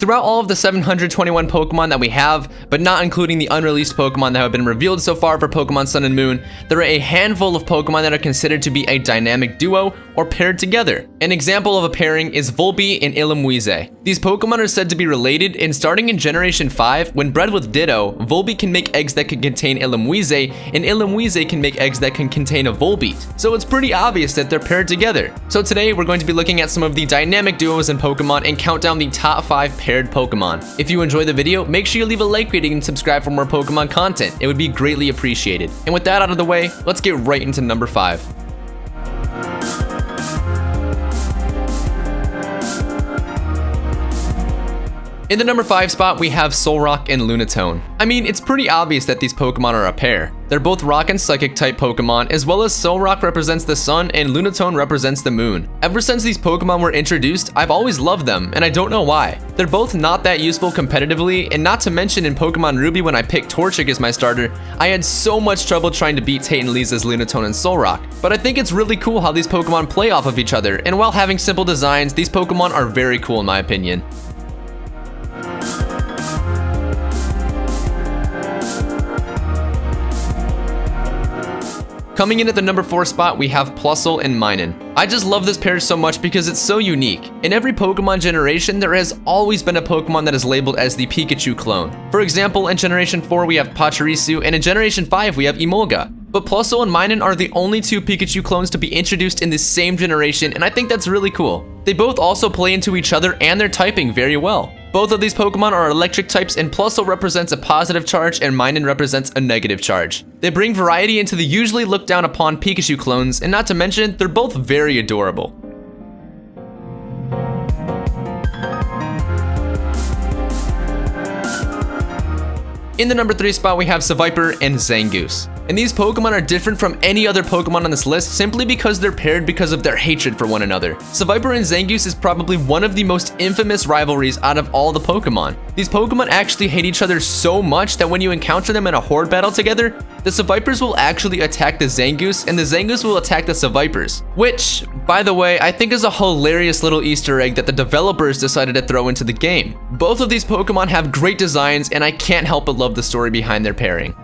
Throughout all of the 721 Pokemon that we have, but not including the unreleased Pokemon that have been revealed so far for Pokemon Sun and Moon, there are a handful of Pokemon that are considered to be a dynamic duo or paired together. An example of a pairing is Volbeat and Illumise. These Pokemon are said to be related, and starting in Generation 5, when bred with Ditto, Volbeat can make eggs that can contain Illumise, and Illumise can make eggs that can contain a Volbeat. So it's pretty obvious that they're paired together. So today we're going to be looking at some of the dynamic duos in Pokemon and count down the top 5 paired Pokemon. If you enjoy the video, make sure you leave a like rating and subscribe for more Pokemon content. It would be greatly appreciated. And with that out of the way, let's get right into number 5. In the number 5 spot, we have Solrock and Lunatone. I mean, it's pretty obvious that these Pokemon are a pair. They're both Rock and Psychic type Pokemon, as well as Solrock represents the sun and Lunatone represents the moon. Ever since these Pokemon were introduced, I've always loved them, and I don't know why. They're both not that useful competitively, and not to mention in Pokemon Ruby when I picked Torchic as my starter, I had so much trouble trying to beat Tate and Lisa's Lunatone and Solrock. But I think it's really cool how these Pokemon play off of each other, and while having simple designs, these Pokemon are very cool in my opinion. Coming in at the number 4 spot, we have Plusle and Minun. I just love this pair so much because it's so unique. In every Pokemon generation, there has always been a Pokemon that is labeled as the Pikachu clone. For example, in Generation 4 we have Pachirisu, and in Generation 5 we have Emolga. But Plusle and Minun are the only 2 Pikachu clones to be introduced in the same generation, and I think that's really cool. They both also play into each other and their typing very well. Both of these Pokemon are electric types, and Plusle represents a positive charge and Minun represents a negative charge. They bring variety into the usually looked down upon Pikachu clones, and not to mention, they're both very adorable. In the number 3 spot, we have Seviper and Zangoose. And these Pokemon are different from any other Pokemon on this list simply because they're paired because of their hatred for one another. Seviper and Zangoose is probably one of the most infamous rivalries out of all the Pokemon. These Pokemon actually hate each other so much that when you encounter them in a horde battle together, the Sevipers will actually attack the Zangoose and the Zangoose will attack the Sevipers. Which, by the way, I think is a hilarious little Easter egg that the developers decided to throw into the game. Both of these Pokemon have great designs, and I can't help but love the story behind their pairing.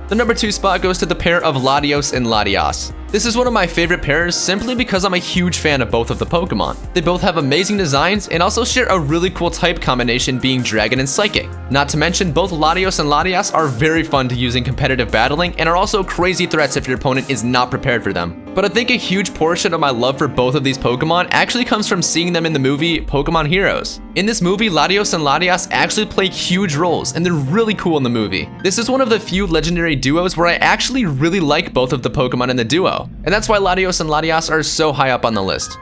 The number 2 spot goes to the pair of Latios and Latias. This is one of my favorite pairs simply because I'm a huge fan of both of the Pokemon. They both have amazing designs and also share a really cool type combination being Dragon and Psychic. Not to mention, both Latios and Latias are very fun to use in competitive battling and are also crazy threats if your opponent is not prepared for them. But I think a huge portion of my love for both of these Pokemon actually comes from seeing them in the movie Pokemon Heroes. In this movie, Latios and Latias actually play huge roles, and they're really cool in the movie. This is one of the few legendary duos where I actually really like both of the Pokemon in the duo, and that's why Latios and Latias are so high up on the list.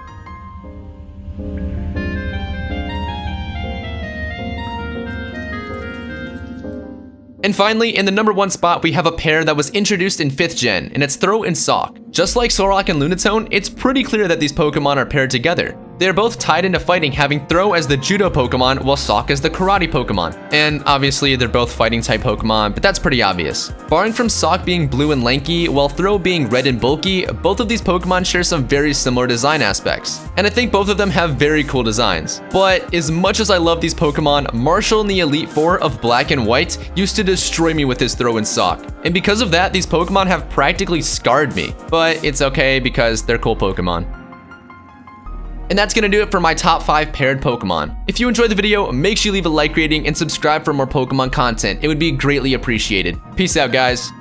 And finally, in the number 1 spot, we have a pair that was introduced in 5th gen, and it's Throh and Sawk. Just like Solrock and Lunatone, it's pretty clear that these Pokemon are paired together. They are both tied into fighting, having Throh as the Judo Pokemon, while Sawk as the Karate Pokemon. And obviously, they're both fighting type Pokemon, but that's pretty obvious. Barring from Sawk being blue and lanky, while Throh being red and bulky, both of these Pokemon share some very similar design aspects. And I think both of them have very cool designs. But as much as I love these Pokemon, Marshall in the Elite Four of Black and White used to destroy me with his Throh and Sawk. And because of that, these Pokemon have practically scarred me. But it's okay because they're cool Pokemon. And that's gonna do it for my top 5 paired Pokemon. If you enjoyed the video, make sure you leave a like rating and subscribe for more Pokemon content. It would be greatly appreciated. Peace out, guys.